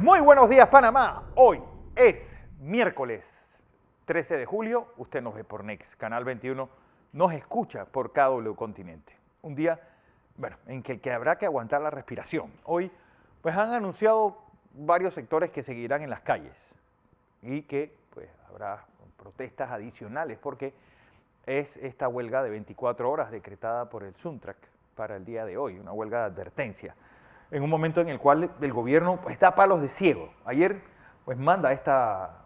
Muy buenos días, Panamá. Hoy es miércoles 13 de julio. Usted nos ve por Next, Canal 21. Nos escucha por KW Continente. Un día, en que habrá que aguantar la respiración. Hoy, pues han anunciado varios sectores que seguirán en las calles y que, pues, habrá protestas adicionales porque es esta huelga de 24 horas decretada por el Suntrack para el día de hoy, una huelga de advertencia, en un momento en el cual el gobierno pues, da palos de ciego. Ayer pues manda esta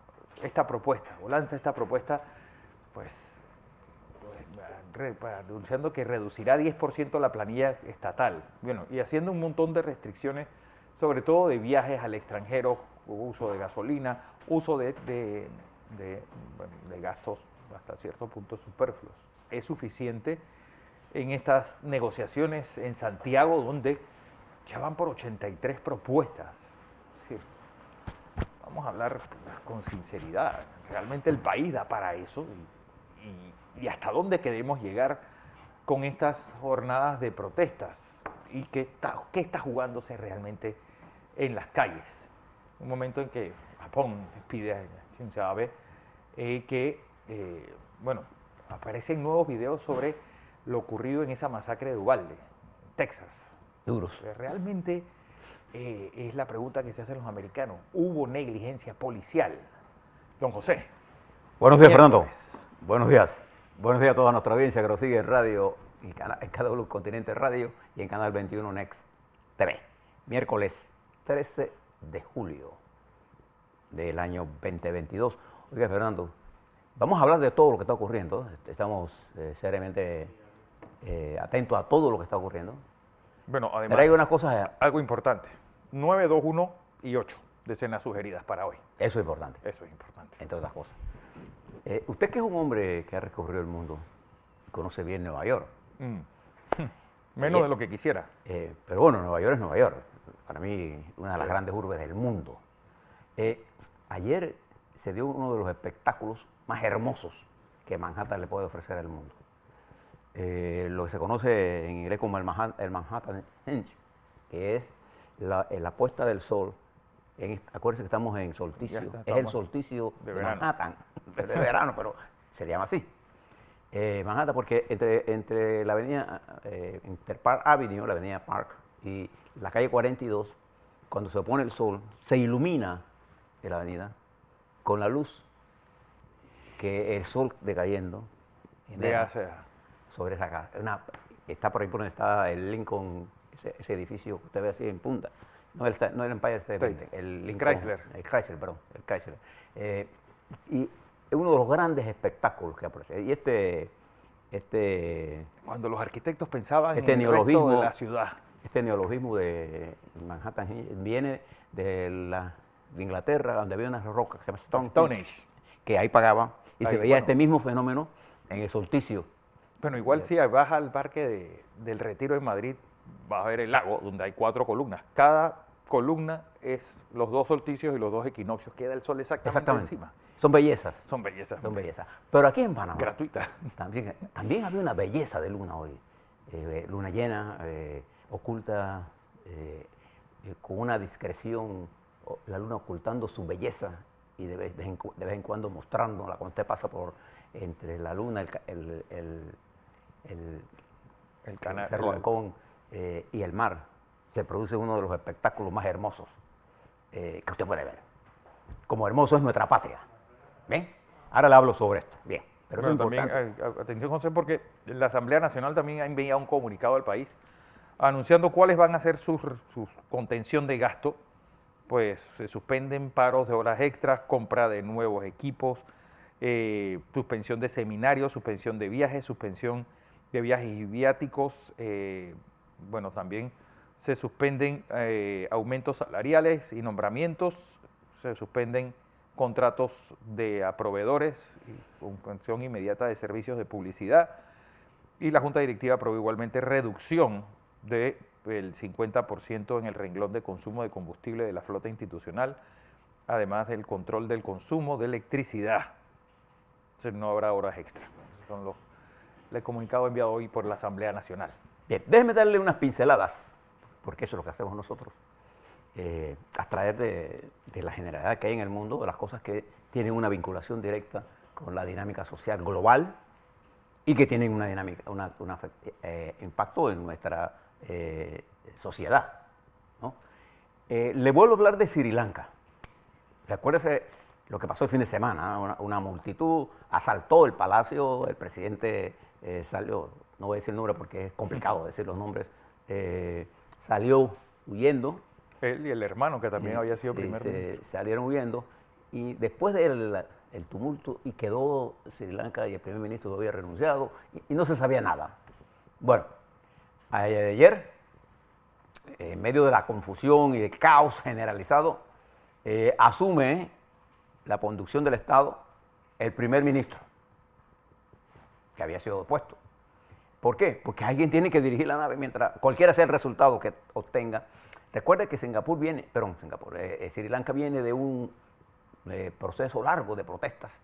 propuesta, o lanza esta propuesta, anunciando que reducirá 10% la planilla estatal, y haciendo un montón de restricciones, sobre todo de viajes al extranjero, uso de gasolina, uso de gastos hasta cierto punto superfluos. Es suficiente en estas negociaciones en Santiago, donde ya van por 83 propuestas. Es decir, vamos a hablar con sinceridad. Realmente el país da para eso y hasta dónde queremos llegar con estas jornadas de protestas y qué está jugándose realmente en las calles. Un momento en que Japón pide a Shinzo Abe aparecen nuevos videos sobre lo ocurrido en esa masacre de Uvalde, Texas. Duros. Realmente es la pregunta que se hacen los americanos. ¿Hubo negligencia policial? Don José. Buenos días, Fernando. Buenos días. Buenos días a toda nuestra audiencia que nos sigue en radio, en KW Continente Radio y en Canal 21 Next TV. Miércoles 13 de julio del año 2022. Oiga, Fernando, vamos a hablar de todo lo que está ocurriendo. Estamos seriamente atentos a todo lo que está ocurriendo. Bueno, además, pero hay unas cosas... Algo importante. 9, 2, 1 y 8 decenas sugeridas para hoy. Eso es importante. Eso es importante. Entre otras cosas. Usted que es un hombre que ha recorrido el mundo, conoce bien Nueva York. Menos de lo que quisiera. Pero bueno, Nueva York es Nueva York. Para mí, una de las grandes urbes del mundo. Ayer se dio uno de los espectáculos más hermosos que Manhattan le puede ofrecer al mundo. Lo que se conoce en inglés como el Manhattan Henge, que es la puesta del sol. Acuérdense que estamos en solsticio, es el solsticio de Manhattan, de verano, pero se llama así. Manhattan porque entre la avenida Interpark Avenue, la avenida Park, y la calle 42, cuando se pone el sol, se ilumina la avenida con la luz que el sol decayendo sobre esa casa. Está por ahí por donde está el Lincoln, ese edificio que usted ve así en punta. No el Empire State, el Lincoln, Chrysler. El Chrysler. Y es uno de los grandes espectáculos que aparece. Y cuando los arquitectos pensaban en el neologismo resto de la ciudad. Este neologismo de Manhattan viene de Inglaterra, donde había unas rocas que se llama Stone Age, que ahí pagaban y se veía este mismo fenómeno en el solsticio. Bueno, igual si vas al Parque del Retiro en Madrid, vas a ver el lago donde hay 4 columnas. Cada columna es los 2 solsticios y los 2 equinoccios. Queda el sol exactamente encima. Son bellezas. Son bellezas. Pero aquí en Panamá. Gratuita. También había una belleza de luna hoy. Luna llena, oculta, con una discreción, la luna ocultando su belleza y de vez en cuando mostrándola cuando usted pasa por entre la luna, el canal, Cerro Halcón y el mar. Se produce uno de los espectáculos más hermosos que usted puede ver. Como hermoso es nuestra patria. ¿Ven? Ahora le hablo sobre esto. Bien. Pero bueno, también, atención, José, porque la Asamblea Nacional también ha enviado un comunicado al país anunciando cuáles van a ser sus contención de gasto. Pues se suspenden paros de horas extras, compra de nuevos equipos, suspensión de seminarios, suspensión de viajes, suspensión de viajes y viáticos. También se suspenden aumentos salariales y nombramientos, se suspenden contratos de proveedores, suspensión inmediata de servicios de publicidad, y la Junta Directiva aprobó igualmente reducción del 50% en el renglón de consumo de combustible de la flota institucional, además del control del consumo de electricidad. Entonces no habrá horas extra. Son el comunicado enviado hoy por la Asamblea Nacional. Bien, déjeme darle unas pinceladas, porque eso es lo que hacemos nosotros, abstraer de la generalidad que hay en el mundo, de las cosas que tienen una vinculación directa con la dinámica social global y que tienen una dinámica, impacto en nuestra sociedad, ¿no? Le vuelvo a hablar de Sri Lanka. Recuérdese lo que pasó el fin de semana, ¿no? Una multitud asaltó el palacio, el presidente salió, no voy a decir el nombre porque es complicado decir los nombres, salió huyendo. Él y el hermano, que también había sido primer ministro. Salieron huyendo y después del tumulto y quedó Sri Lanka y el primer ministro había renunciado y no se sabía nada. Bueno, ayer, en medio de la confusión y del caos generalizado, asume la conducción del Estado el primer ministro, que había sido depuesto. ¿Por qué? Porque alguien tiene que dirigir la nave mientras cualquiera sea el resultado que obtenga. Recuerde que Sri Lanka viene de un proceso largo de protestas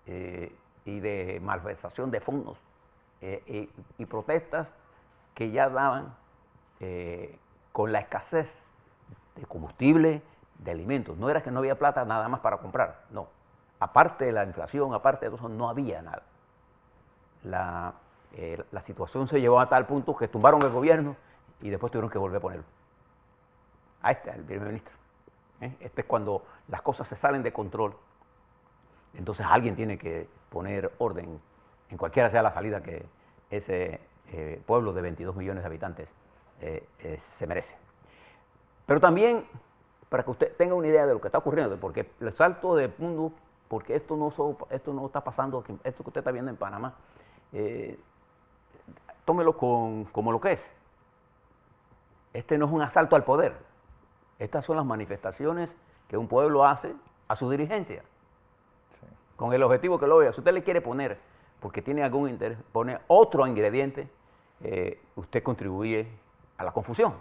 y de malversación de fondos y protestas que ya daban con la escasez de combustible, de alimentos. No era que no había plata nada más para comprar, no. Aparte de la inflación, aparte de eso, no había nada. La situación se llevó a tal punto que tumbaron el gobierno y después tuvieron que volver a ponerlo. Ahí está el primer ministro. Este es cuando las cosas se salen de control. Entonces alguien tiene que poner orden en cualquiera sea la salida que ese pueblo de 22 millones de habitantes se merece. Pero también, para que usted tenga una idea de lo que está ocurriendo, porque el salto del mundo, porque esto no está pasando, esto que usted está viendo en Panamá, tómelo como lo que es. Este no es un asalto al poder. Estas son las manifestaciones que un pueblo hace a su dirigencia, sí, con el objetivo que lo vea. Si usted le quiere poner, porque tiene algún interés, pone otro ingrediente, usted contribuye a la confusión.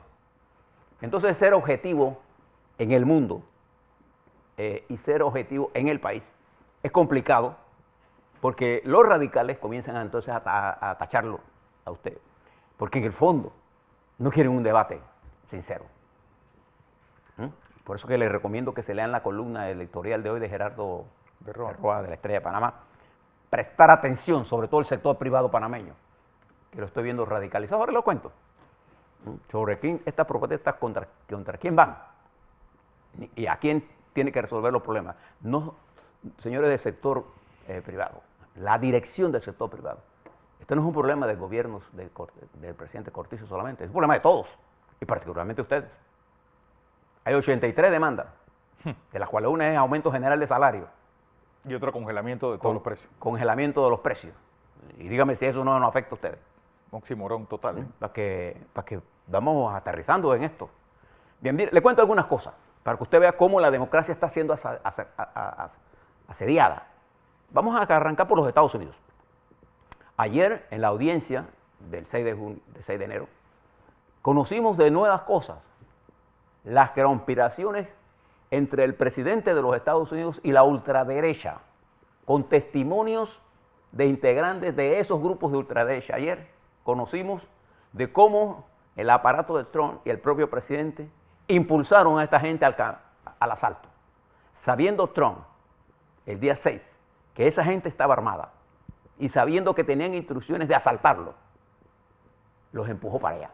Entonces, ser objetivo en el mundo y ser objetivo en el país es complicado, porque los radicales comienzan entonces a tacharlo a usted, porque en el fondo no quieren un debate sincero. Por eso que les recomiendo que se lean la columna editorial de hoy de Gerardo Berroa de la Estrella de Panamá. Prestar atención, sobre todo el sector privado panameño, que lo estoy viendo radicalizado. Ahora lo cuento. Sobre quién estas protestas contra quién van y a quién tiene que resolver los problemas. No, señores del sector privado, la dirección del sector privado. Este no es un problema del gobierno del presidente Cortizo solamente, es un problema de todos, y particularmente ustedes. Hay 83 demandas, de las cuales una es aumento general de salario. Y otro congelamiento de todos los precios. Congelamiento de los precios. Y dígame si eso no nos afecta a ustedes. Oximorón total. Para que vamos aterrizando en esto. Bien, mire, le cuento algunas cosas, para que usted vea cómo la democracia está siendo asediada. Vamos a arrancar por los Estados Unidos. Ayer, en la audiencia del 6 de enero, conocimos de nuevas cosas. Las conspiraciones entre el presidente de los Estados Unidos y la ultraderecha, con testimonios de integrantes de esos grupos de ultraderecha. Ayer conocimos de cómo el aparato de Trump y el propio presidente impulsaron a esta gente al asalto, sabiendo Trump el día 6 que esa gente estaba armada y sabiendo que tenían instrucciones de asaltarlo, los empujó para allá.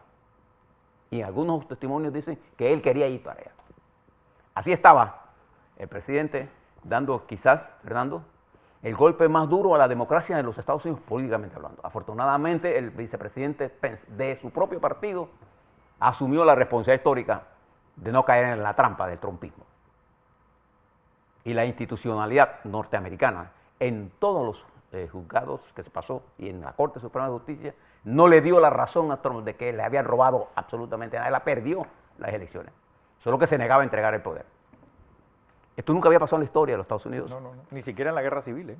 Y algunos testimonios dicen que él quería ir para allá. Así estaba el presidente dando quizás, Fernando, el golpe más duro a la democracia de los Estados Unidos, políticamente hablando. Afortunadamente, el vicepresidente Pence, de su propio partido, asumió la responsabilidad histórica de no caer en la trampa del trumpismo. Y la institucionalidad norteamericana, en todos los juzgados que se pasó y en la Corte Suprema de Justicia, no le dio la razón a Trump de que le habían robado absolutamente nada. Él perdió las elecciones, solo que se negaba a entregar el poder. Esto nunca había pasado en la historia de los Estados Unidos. No. Ni siquiera en la guerra civil.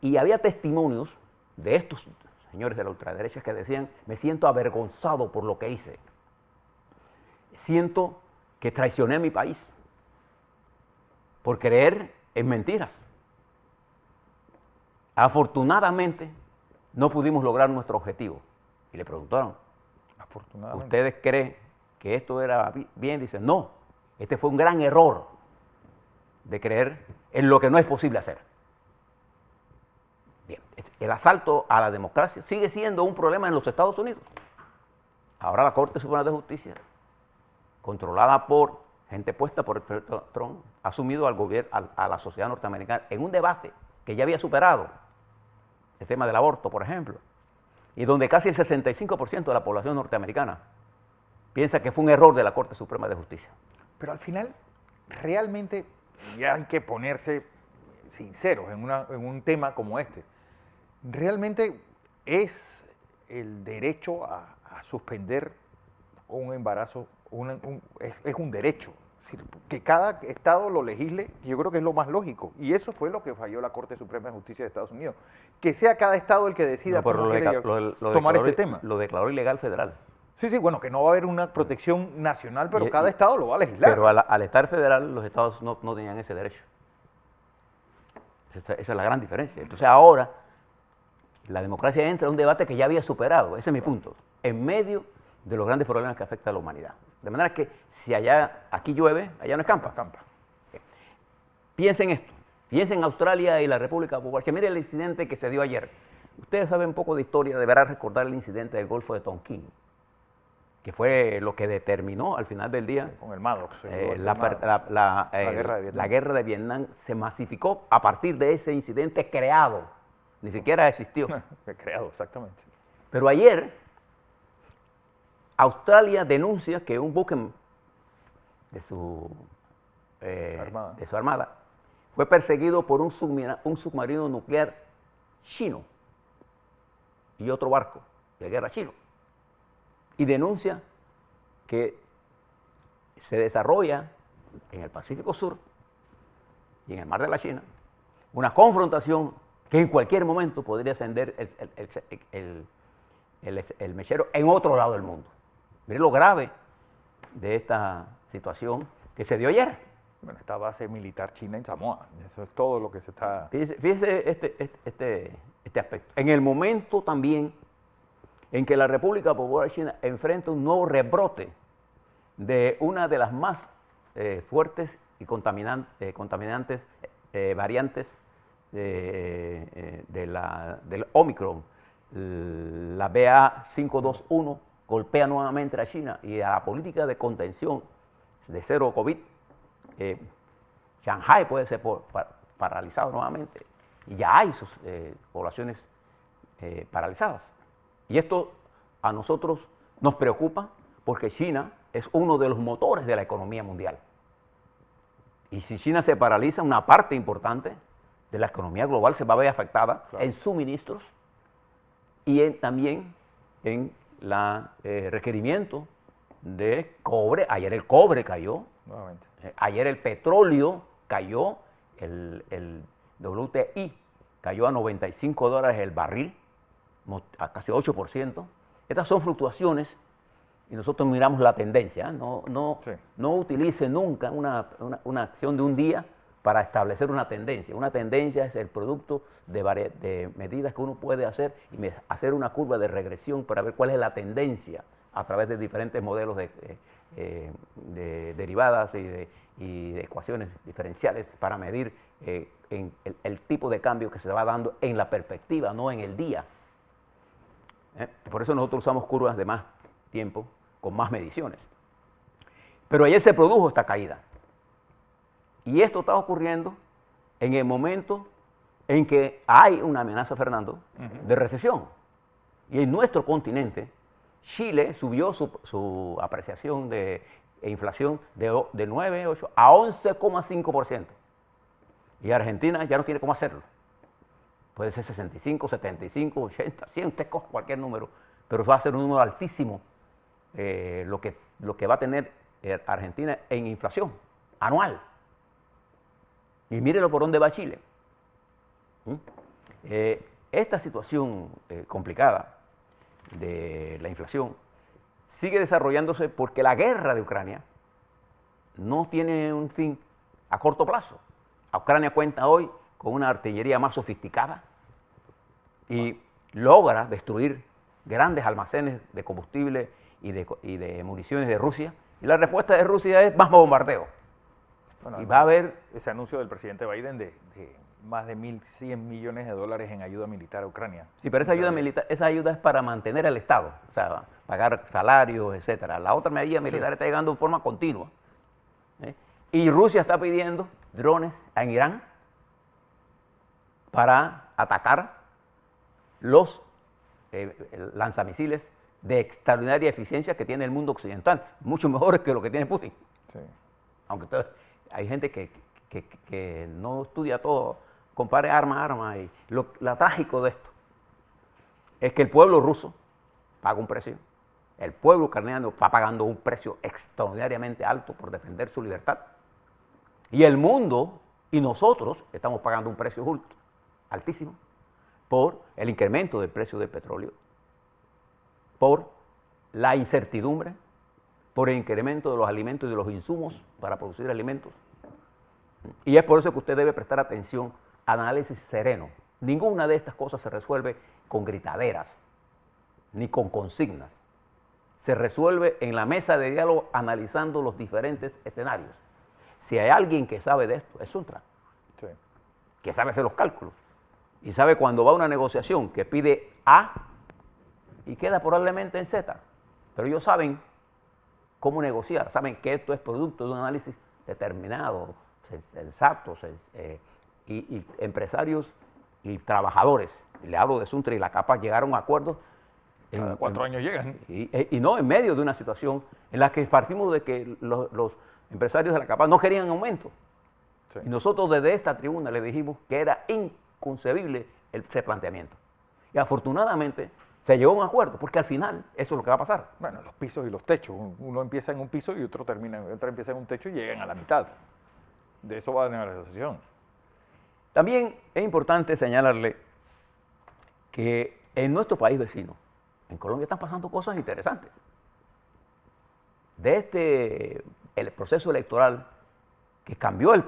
Y había testimonios de estos señores de la ultraderecha que decían: me siento avergonzado por lo que hice. Siento que traicioné a mi país por creer en mentiras. Afortunadamente, no pudimos lograr nuestro objetivo. Y le preguntaron: ¿ustedes creen que esto era bien? Dicen: no, Este fue un gran error de creer en lo que no es posible hacer. Bien, el asalto a la democracia sigue siendo un problema en los Estados Unidos. Ahora la Corte Suprema de Justicia, controlada por gente puesta por el presidente Trump, ha asumido al gobierno, a la sociedad norteamericana en un debate que ya había superado el tema del aborto, por ejemplo, y donde casi el 65% de la población norteamericana piensa que fue un error de la Corte Suprema de Justicia. Pero al final, realmente, ya hay que ponerse sinceros en un tema como este. Realmente es el derecho a suspender un embarazo, es un derecho. Es decir, que cada estado lo legisle, yo creo que es lo más lógico. Y eso fue lo que falló la Corte Suprema de Justicia de Estados Unidos. Que sea cada estado el que decida cómo quiere tomar este tema. Lo declaró ilegal federal. Sí, sí, bueno, que no va a haber una protección nacional, pero cada estado lo va a legislar. Pero al estar federal, los estados no tenían ese derecho. Esa es la gran diferencia. Entonces ahora, la democracia entra en un debate que ya había superado, ese es mi punto, en medio de los grandes problemas que afectan a la humanidad. De manera que si aquí llueve, allá no escampa. Piensen esto, piensen en Australia y la República Popular. Que mire el incidente que se dio ayer. Ustedes saben un poco de historia, deberán recordar el incidente del Golfo de Tonquín, que fue lo que determinó al final del día. Con el Maddox. La guerra de Vietnam se masificó a partir de ese incidente creado. Ni siquiera existió. Creado, exactamente. Pero ayer, Australia denuncia que un buque de su armada fue perseguido por un submarino nuclear chino y otro barco de guerra chino. Y denuncia que se desarrolla en el Pacífico Sur y en el Mar de la China una confrontación que en cualquier momento podría encender el mechero en otro lado del mundo. Miren lo grave de esta situación que se dio ayer. Bueno, esta base militar china en Samoa, eso es todo lo que se está... Fíjese este aspecto. En el momento también en que la República Popular China enfrenta un nuevo rebrote de una de las más fuertes y contaminantes variantes del Omicron, la BA.521, golpea nuevamente a China y a la política de contención de cero COVID. Shanghái puede ser paralizado nuevamente y ya hay sus poblaciones paralizadas. Y esto a nosotros nos preocupa porque China es uno de los motores de la economía mundial. Y si China se paraliza, una parte importante de la economía global se va a ver afectada, claro, en suministros y también en el requerimiento de cobre. Ayer el cobre cayó, nuevamente. Ayer el petróleo cayó, el WTI cayó a $95 el barril, a casi 8%. Estas son fluctuaciones y nosotros miramos la tendencia. No utilice nunca una acción de un día para establecer una tendencia. Una tendencia es el producto de medidas que uno puede hacer y hacer una curva de regresión para ver cuál es la tendencia a través de diferentes modelos de derivadas y de ecuaciones diferenciales para medir el tipo de cambio que se va dando en la perspectiva, no en el día. Por eso nosotros usamos curvas de más tiempo, con más mediciones. Pero ayer se produjo esta caída. Y esto está ocurriendo en el momento en que hay una amenaza, Fernando, de recesión. Y en nuestro continente, Chile subió su apreciación de inflación de 9,8 a 11,5%. Y Argentina ya no tiene cómo hacerlo. Puede ser 65, 75, 80, 100, usted coge cualquier número, pero va a ser un número altísimo lo que va a tener Argentina en inflación anual. Y mírenlo por dónde va Chile. Esta situación complicada de la inflación sigue desarrollándose porque la guerra de Ucrania no tiene un fin a corto plazo. Ucrania cuenta hoy con una artillería más sofisticada y logra destruir grandes almacenes de combustible y de municiones de Rusia Y la respuesta de Rusia es más bombardeo. Bueno, Y va a haber... ese anuncio del presidente Biden de más de 1.100 millones de dólares en ayuda militar a Ucrania. Sí, pero esa ayuda militar, esa ayuda es para mantener al Estado, o sea, pagar salarios, etcétera. La otra medida militar está llegando en forma continua. ¿Eh? Y Rusia está pidiendo drones en Irán para atacar los lanzamisiles de extraordinaria eficiencia que tiene el mundo occidental, mucho mejores que lo que tiene Putin. Sí. Aunque hay gente que no estudia todo, compare arma a arma. Y lo trágico de esto es que el pueblo ruso paga un precio, el pueblo ucraniano está pagando un precio extraordinariamente alto por defender su libertad, y el mundo y nosotros estamos pagando un precio altísimo por el incremento del precio del petróleo, por la incertidumbre, por el incremento de los alimentos y de los insumos para producir alimentos. Y es por eso que usted debe prestar atención al análisis sereno. Ninguna de estas cosas se resuelve con gritaderas, ni con consignas. Se resuelve en la mesa de diálogo analizando los diferentes escenarios. Si hay alguien que sabe de esto, es Suntra, Sí. que sabe hacer los cálculos y sabe cuando va a una negociación que pide A y queda probablemente en Z. Pero ellos saben cómo negociar, saben que esto es producto de un análisis determinado, sensato, y empresarios y trabajadores, y le hablo de Suntra y la Capa, llegaron a acuerdos. Cada 4 años llegan. Y no en medio de una situación en la que partimos de que los empresarios de la Capa no querían aumento. Sí. Y nosotros desde esta tribuna le dijimos que era inconcebible ese planteamiento. Y afortunadamente se llegó a un acuerdo, porque al final eso es lo que va a pasar. Bueno, los pisos y los techos. Uno empieza en un piso y otro empieza en un techo y llegan a la mitad. De eso va la negociación. También es importante señalarle que en nuestro país vecino, en Colombia, están pasando cosas interesantes. El proceso electoral que cambió el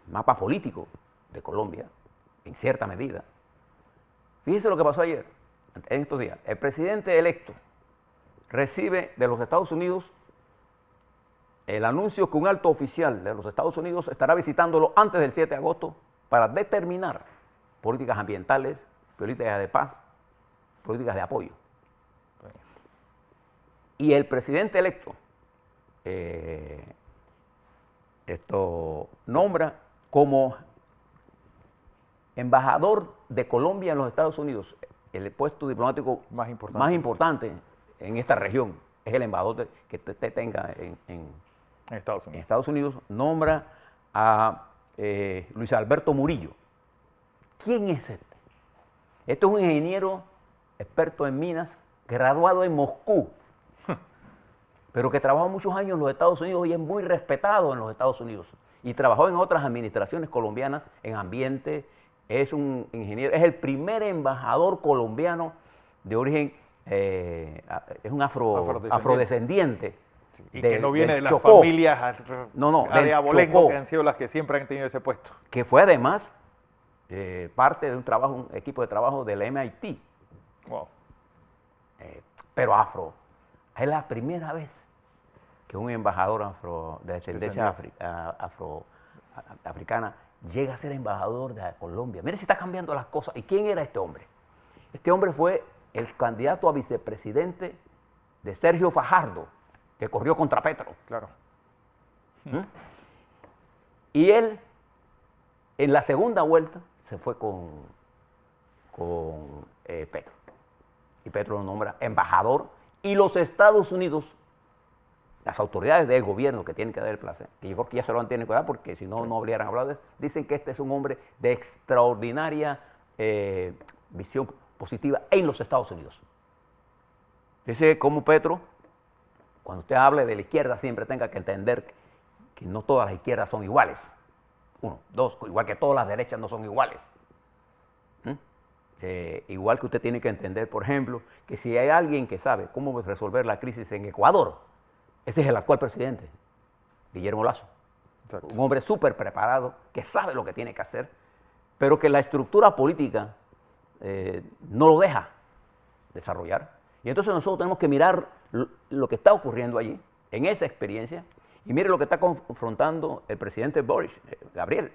mapa político de Colombia, en cierta medida. Fíjese lo que pasó ayer, en estos días. El presidente electo recibe de los Estados Unidos el anuncio que un alto oficial de los Estados Unidos estará visitándolo antes del 7 de agosto para determinar políticas ambientales, políticas de paz, políticas de apoyo. Y el presidente electo nombra como embajador de Colombia en los Estados Unidos, el puesto diplomático Más importante. más importante en esta región, es el embajador que usted tenga en Estados Unidos. Estados Unidos, nombra a Luis Alberto Murillo. ¿Quién es este? Este es un ingeniero experto en minas, graduado en Moscú, pero que trabajó muchos años en los Estados Unidos y es muy respetado en los Estados Unidos. Y trabajó en otras administraciones colombianas en ambiente. Es un ingeniero, es el primer embajador colombiano de origen, es un afrodescendiente. Sí, y que no viene de las Chocó, familias de abolengo Chocó, que han sido las que siempre han tenido ese puesto. que fue además parte de un equipo de trabajo del MIT, Wow. pero afro. Es la primera vez que un embajador de descendencia africana llega a ser embajador de Colombia. Mire si está cambiando las cosas. ¿Y quién era este hombre? Este hombre fue el candidato a vicepresidente de Sergio Fajardo, que corrió contra Petro. Claro. Y él, en la segunda vuelta, se fue con Petro. Y Petro lo nombra embajador. Y los Estados Unidos, las autoridades del gobierno que tienen que dar el placer, que yo creo que ya se lo han tenido que dar porque si no, no habrían hablado de eso, dicen que este es un hombre de extraordinaria visión positiva en los Estados Unidos. Dice como Petro, cuando usted hable de la izquierda, siempre tenga que entender que no todas las izquierdas son iguales. Uno. Dos, igual que todas las derechas no son iguales. Igual que usted tiene que entender, por ejemplo, que si hay alguien que sabe cómo resolver la crisis en Ecuador, ese es el actual presidente, Guillermo Lasso. Exacto. Un hombre súper preparado, que sabe lo que tiene que hacer, pero que la estructura política no lo deja desarrollar. Y entonces nosotros tenemos que mirar lo que está ocurriendo allí, en esa experiencia, y mire lo que está confrontando el presidente Boris, Gabriel.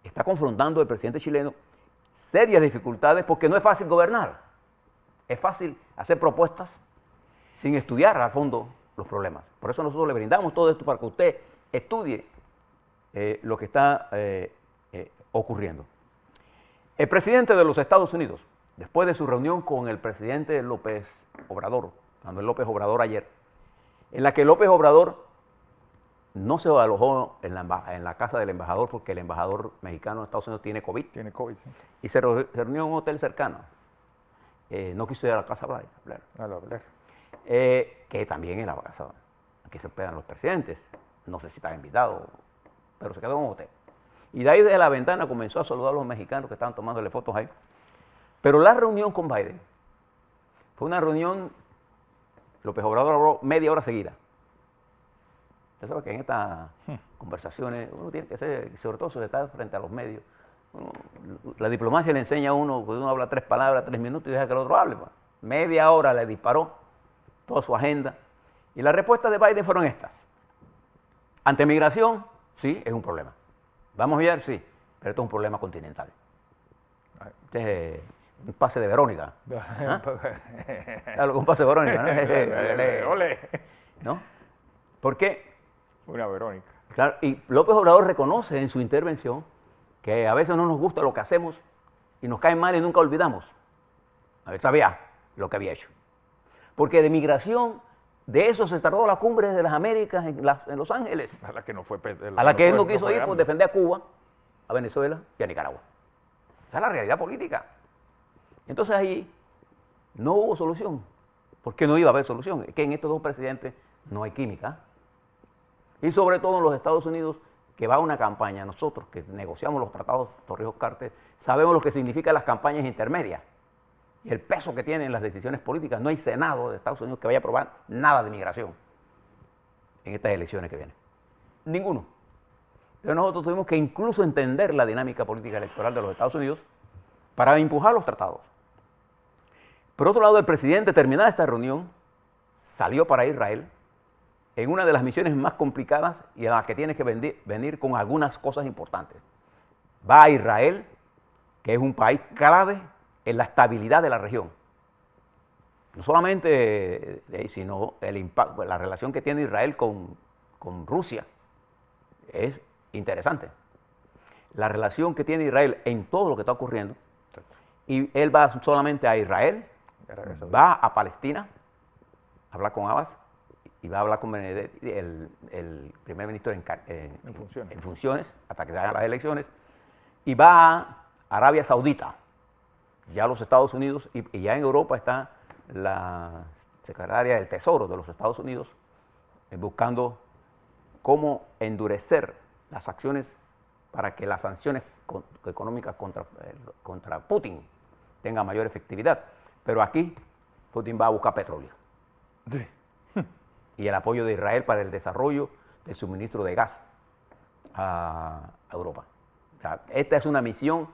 Está confrontando el presidente chileno serias dificultades porque no es fácil gobernar. Es fácil hacer propuestas sin estudiar a fondo los problemas. Por eso nosotros le brindamos todo esto para que usted estudie lo que está ocurriendo. El presidente de los Estados Unidos, después de su reunión con el presidente López Obrador, Manuel López Obrador ayer, en la que López Obrador no se alojó en la casa del embajador porque el embajador mexicano de Estados Unidos tiene COVID. Tiene COVID, sí. Y se reunió en un hotel cercano. No quiso ir a la casa Blair. A hablar. Que también es la casa que se hospedan los presidentes. No sé si estaba invitado, pero se quedó en un hotel. Y de ahí desde la ventana comenzó a saludar a los mexicanos que estaban tomándole fotos ahí. Pero la reunión con Biden fue una reunión, López Obrador habló media hora seguida. Usted sabe que en estas conversaciones uno tiene que ser, sobre todo si está frente a los medios, la diplomacia le enseña a uno que uno habla 3 palabras, 3 minutos y deja que el otro hable. Pues. Media hora le disparó toda su agenda. Y las respuestas de Biden fueron estas. Ante migración, sí, es un problema. Vamos a ver, sí, pero esto es un problema continental. Este es un pase de Verónica. ¿Ah? Claro, un pase de Verónica, ¿no? Ole. ¿No? ¿Por qué? Una Verónica. Claro, y López Obrador reconoce en su intervención que a veces no nos gusta lo que hacemos y nos cae mal y nunca olvidamos. Él sabía lo que había hecho. Porque de migración, de eso se trató la cumbre de las Américas en Los Ángeles. A la que no fue. A la que él no quiso ir por defender a Cuba, a Venezuela y a Nicaragua. Esa es la realidad política. Entonces ahí no hubo solución. ¿Por qué no iba a haber solución? Es que en estos dos presidentes no hay química. Y sobre todo en los Estados Unidos, que va a una campaña, nosotros que negociamos los tratados Torrijos-Carter, sabemos lo que significan las campañas intermedias y el peso que tienen las decisiones políticas. No hay Senado de Estados Unidos que vaya a aprobar nada de migración en estas elecciones que vienen. Ninguno. Entonces nosotros tuvimos que incluso entender la dinámica política electoral de los Estados Unidos para empujar los tratados. Por otro lado, el presidente, terminada esta reunión, salió para Israel en una de las misiones más complicadas y a la que tiene que venir con algunas cosas importantes. Va a Israel, que es un país clave en la estabilidad de la región. No solamente, sino el impacto, la relación que tiene Israel con Rusia es interesante. La relación que tiene Israel en todo lo que está ocurriendo. Y él va solamente a Israel, va a Palestina, a hablar con Abbas, y va a hablar con Benedetti, el primer ministro en funciones, hasta que se hagan las elecciones, y va a Arabia Saudita, ya los Estados Unidos, y ya en Europa está la secretaria del Tesoro de los Estados Unidos buscando cómo endurecer las acciones para que las sanciones económicas contra Putin tengan mayor efectividad. Pero aquí Putin va a buscar petróleo. Sí. Y el apoyo de Israel para el desarrollo del suministro de gas a Europa. O sea, esta es una misión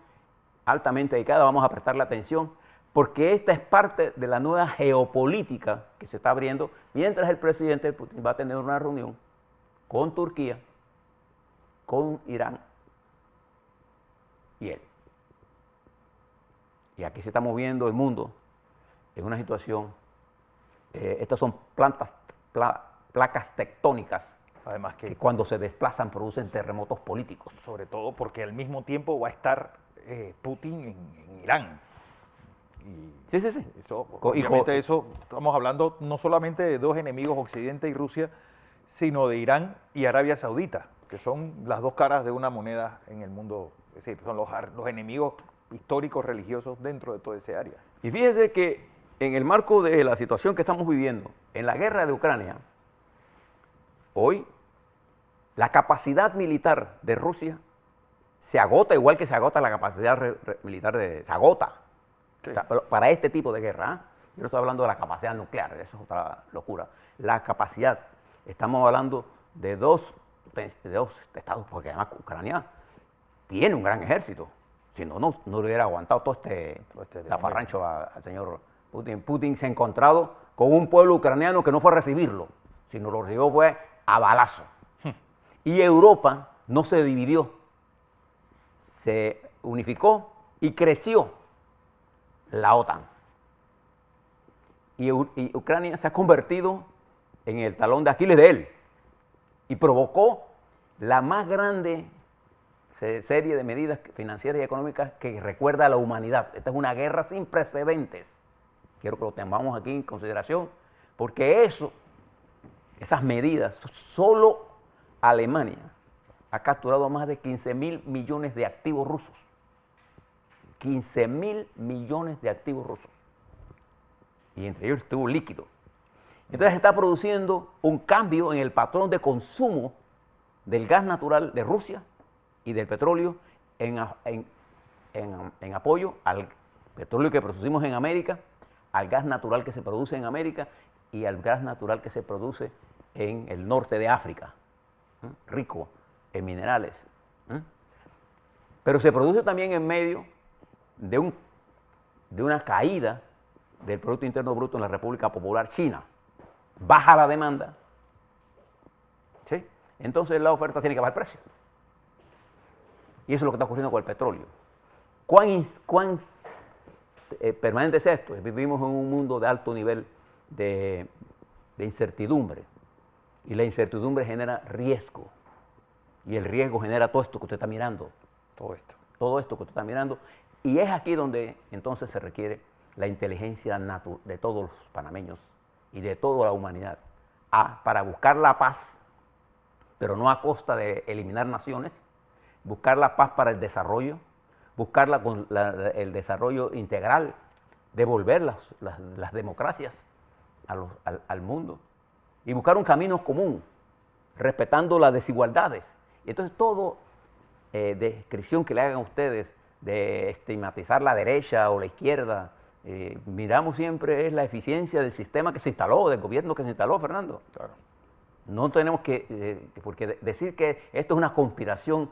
altamente dedicada, vamos a prestarle atención, porque esta es parte de la nueva geopolítica que se está abriendo, mientras el presidente Putin va a tener una reunión con Turquía, con Irán y él. Y aquí se está moviendo el mundo en una situación, estas son placas tectónicas, además que cuando se desplazan producen terremotos políticos. Sobre todo porque al mismo tiempo va a estar Putin en Irán. Y sí. Eso, obviamente eso, estamos hablando no solamente de dos enemigos, Occidente y Rusia, sino de Irán y Arabia Saudita, que son las dos caras de una moneda en el mundo, es decir, son los enemigos históricos religiosos dentro de toda esa área. Y fíjese que en el marco de la situación que estamos viviendo, en la guerra de Ucrania, hoy la capacidad militar de Rusia se agota igual que se agota la capacidad militar se agota. Sí. Para este tipo de guerra. ¿Eh? Yo no estoy hablando de la capacidad nuclear, eso es otra locura. La capacidad, estamos hablando de dos estados, porque además Ucrania tiene un gran ejército. Si no, no le hubiera aguantado todo este zafarrancho al señor Putin se ha encontrado con un pueblo ucraniano que no fue a recibirlo, sino lo recibió fue a balazo. Y Europa no se dividió, se unificó y creció la OTAN. Y Ucrania se ha convertido en el talón de Aquiles de él y provocó la más grande serie de medidas financieras y económicas que recuerda a la humanidad. Esta es una guerra sin precedentes. Quiero que lo tengamos aquí en consideración, porque esas medidas, solo Alemania ha capturado más de 15.000 millones de activos rusos. 15.000 millones de activos rusos. Y entre ellos estuvo líquido. Entonces se está produciendo un cambio en el patrón de consumo del gas natural de Rusia y del petróleo en apoyo al petróleo que producimos en América, al gas natural que se produce en América y al gas natural que se produce en el norte de África, rico en minerales. Pero se produce también en medio de una caída del Producto Interno Bruto en la República Popular China. Baja la demanda, ¿sí? Entonces la oferta tiene que bajar el precio. Y eso es lo que está ocurriendo con el petróleo. ¿Cuán permanente es esto? Vivimos en un mundo de alto nivel de incertidumbre. Y la incertidumbre genera riesgo. Y el riesgo genera todo esto que usted está mirando. Todo esto que usted está mirando. Y es aquí donde entonces se requiere la inteligencia de todos los panameños y de toda la humanidad para buscar la paz, pero no a costa de eliminar naciones, buscar la paz para el desarrollo, buscar el desarrollo integral, devolver las democracias al mundo y buscar un camino común, respetando las desigualdades. Y entonces todo descripción que le hagan a ustedes de estigmatizar la derecha o la izquierda, miramos siempre es la eficiencia del sistema que se instaló, del gobierno que se instaló, Fernando. Claro. No tenemos porque decir que esto es una conspiración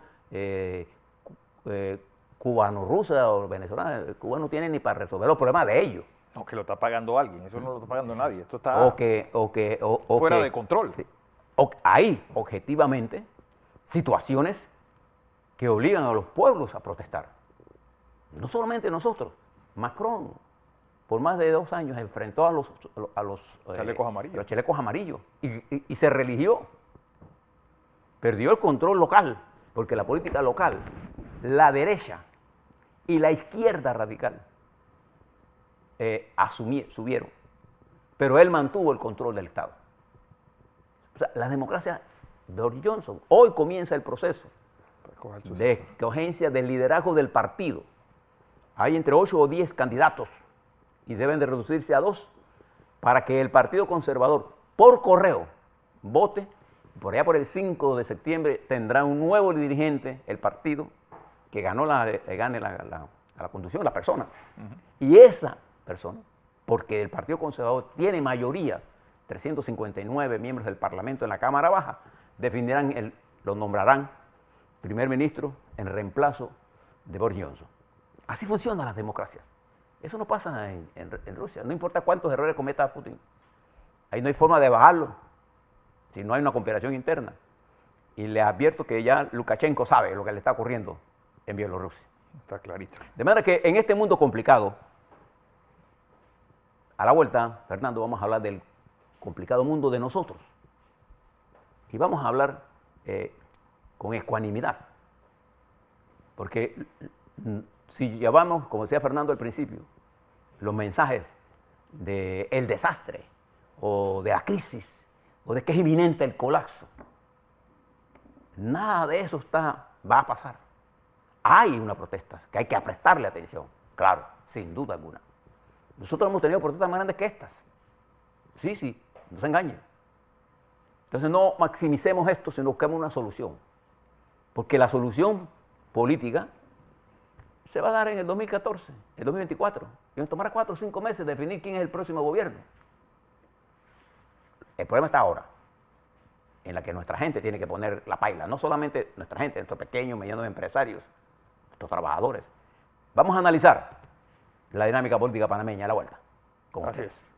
cubano-rusa o venezolana. Cuba no tiene ni para resolver los problemas de ellos. No, que lo está pagando alguien, eso no lo está pagando nadie, esto está fuera de control. Sí, hay objetivamente situaciones que obligan a los pueblos a protestar. No solamente nosotros, Macron por más de 2 años enfrentó a los chalecos amarillos. Los chalecos amarillos y se religió. Perdió el control local, porque la política local, la derecha y la izquierda radical subieron, pero él mantuvo el control del Estado. O sea, la democracia de Boris Johnson, hoy comienza el proceso de escogencia del liderazgo del partido. Hay entre 8 o 10 candidatos y deben de reducirse a 2 para que el Partido Conservador, por correo, vote. Por allá por el 5 de septiembre tendrá un nuevo dirigente, el partido, que gane a la conducción, la persona. Y esa persona, porque el Partido Conservador tiene mayoría, 359 miembros del Parlamento en la Cámara Baja, lo nombrarán primer ministro en reemplazo de Boris Johnson. Así funcionan las democracias. Eso no pasa en Rusia. No importa cuántos errores cometa Putin. Ahí no hay forma de bajarlo si no hay una conspiración interna. Y les advierto que ya Lukashenko sabe lo que le está ocurriendo en Bielorrusia. Está clarito. De manera que en este mundo complicado, a la vuelta, Fernando, vamos a hablar del complicado mundo de nosotros. Y vamos a hablar con ecuanimidad. Porque si llevamos, como decía Fernando al principio, los mensajes del desastre o de la crisis o de que es inminente el colapso, nada de eso va a pasar. Hay una protesta que hay que prestarle atención, claro, sin duda alguna. Nosotros hemos tenido protestas más grandes que estas. Sí, no se engañen. Entonces no maximicemos esto, sino busquemos una solución. Porque la solución política se va a dar en el 2014, el 2024. Y nos tomará 4 o 5 meses definir quién es el próximo gobierno. El problema está ahora, en la que nuestra gente tiene que poner la paila. No solamente nuestra gente, nuestros pequeños, medianos empresarios, nuestros trabajadores. Vamos a analizar la dinámica política panameña a la vuelta. con Así ustedes. es.